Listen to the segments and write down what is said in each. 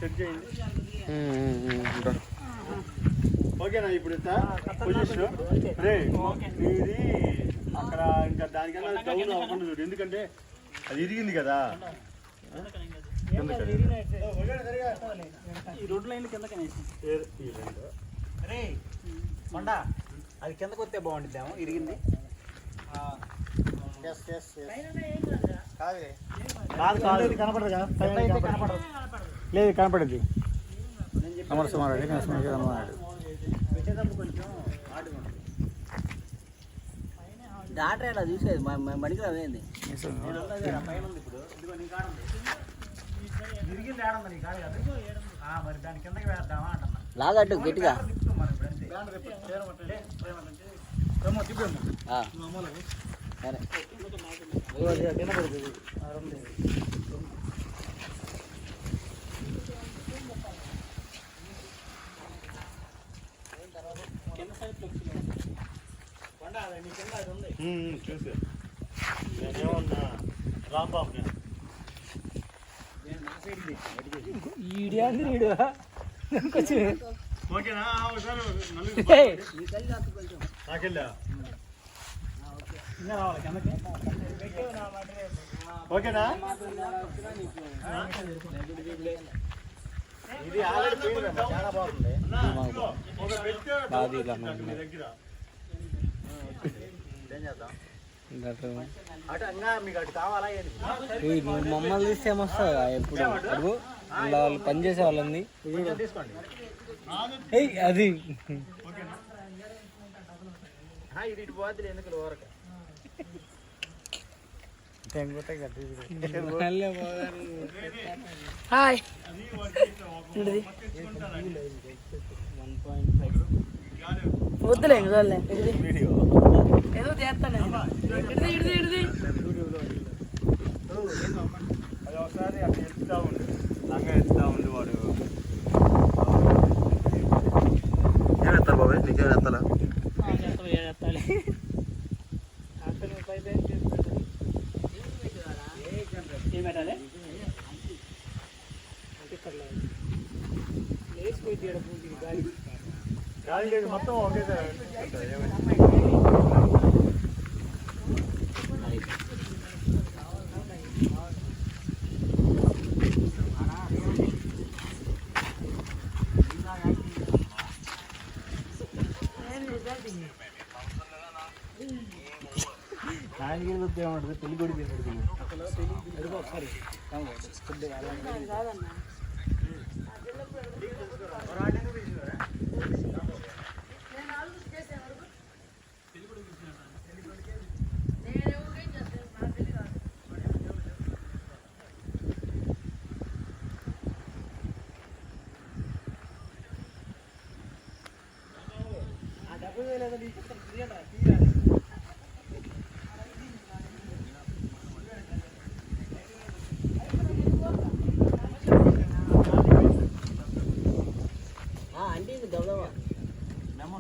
Check చేయండి. ఓకేనా? ఇప్పుడు పొజిషన్ రే ఇది అక్కడ ఇంకా దానికన్నా డౌన్ అవ్వకుండా చూడు, ఎందుకంటే అది ఇరిగింది కదా. అది కిందకు వస్తే బాగుంటుందేమో, ఇరిగింది. కనపడదు లేదు, కనపడద్ది. కనపడదు. డాక్టర్ ఎలా చూసేది మడికి అదేంది లాగట్టు గట్టిగా. చూసి నేనేమన్నా రాంబాబు ఓకేనా? నాకెళ్ళా ఓకేనా? ఇది ఆల్రెడీ చాలా బాగుంది. నువ్వు మమ్మల్ని తీస్తే ఏమొస్తుందా? ఎప్పుడు అడుగు వాళ్ళు పనిచేసే వాళ్ళని అది హాయ్ వద్దులే ఏదో చేస్తాను. అది ఒకసారి అట్లా ఎత్తుతా ఉండు, లంగా ఎత్తుతా ఉండు. వాడు ఏమెత్తాలి బాబాయ్? నీకేం ఎత్తాలా? గాలి లేదు, మొత్తం ఒకేసారి. పెళ్లి కొడుకు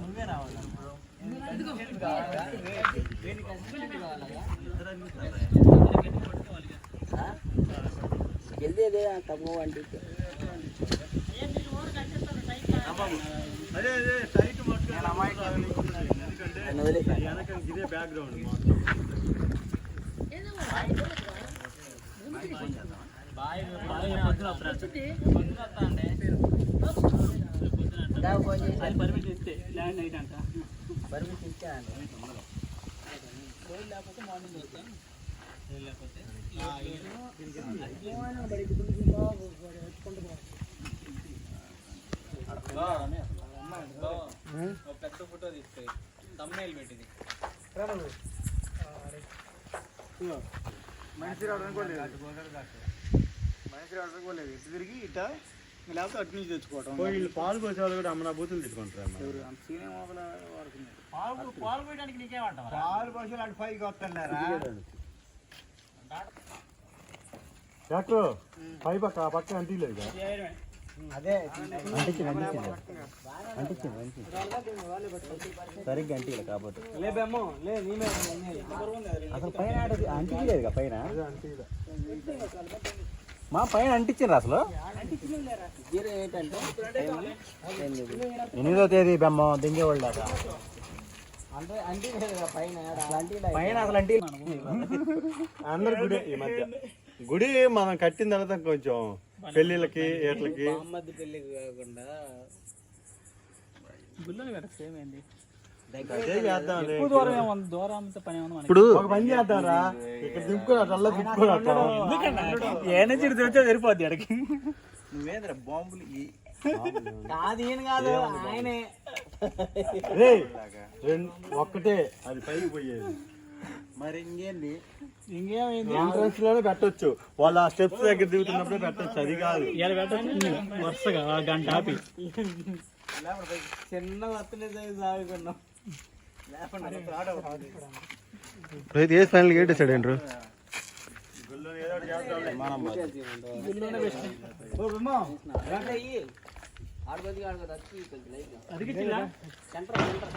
నువ్వే రావాలి. జల్దీ అదే తక్కువ అంటే అదే అదే సైట్ ఎందుకంటే ఇదే బ్యాక్గ్రౌండ్ పర్మిషన్ ఇస్తే ల్యాండ్ నైట్ అంట పర్మిషన్ ఇస్తే లేకపోతే మార్నింగ్ వస్తాను. లేకపోతే పెద్ద ఫోటో తీస్తాయి తమ్ముళ్ళు పెట్టింది. మనిషి రావడం అనుకోలేదు, మనిషి రావడం అనుకోలేదు. ఇటు తిరిగి ఇట లేకపోతే అటు నుంచి తెచ్చుకోవటం. వీళ్ళు పాలు పోసే వాళ్ళు కూడా అమ్మనా బూతులు తెచ్చుకుంటారు. పాలు పోయడానికి నీకేమంటావు? పాలు పోసే అటు పైకి వస్తున్నారా డాక్టర్? పై పక్క పక్క అంటీ లేదు అదే సరిగ్గా అంటీలే కాబట్టి అసలు పైన అంటికి లేదు పైన మా పైన అంటించారు అసలు. జీరో ఏంటంటే 8వ తేదీ బెమ్మ దింగేవాళ్ళు దాకా అంటే అంటే పైన అలాంటి పైన అసలు అంటే అందరు గుడి ఈ మధ్య గుడి మనం కట్టిన తర్వాత కొంచెం పెళ్ళిళ్ళకి ఏట్లకి మధ్య పెళ్లి కాకుండా గుళ్ళని కదా సేమ్ ఏంది అదే చేద్దాంలే. ఎక్కువ దూరం ఏమన్నా దూరం అంత పని ఏమన్నా మనకి. ఇప్పుడు ఒక పని చేద్దాంరా, ఇక్కడ దింపుకొని అట్లా దింపుకొని అట్లా ఏనే చిడి తెరిస్తే సరిపోద్ది అడిగి నువ్వేంద్ర బాంబులు కాదు ఈయన కాదు ఆయనే రేయ్, ఒక్కటే అది పైకి పోయేది. మరి ఇంకేంది ఇంకేమైంది ఎంట్రన్స్ లోనే పెట్టొచ్చు, వాళ్ళు ఆ స్టెప్స్ దగ్గర దిగుతున్నప్పుడే పెట్టొచ్చు. అది కాదు ఇలా పెట్టచ్చు వరుసగా గంట ఆపి చిన్న వత్తనే సాగుకున్నాం రైతు ఏ ఫైనల్ గేట్ వేసాడు ఏంట్రు గుళ్ళోని ఏదో ఒకటి చేద్దాంలే. గుళ్ళోనే బెస్ట్ ఆడుకోద్ది ఆడుకోదు వచ్చి లైట్ అదికి చిన్న సెంటర్ సెంటర్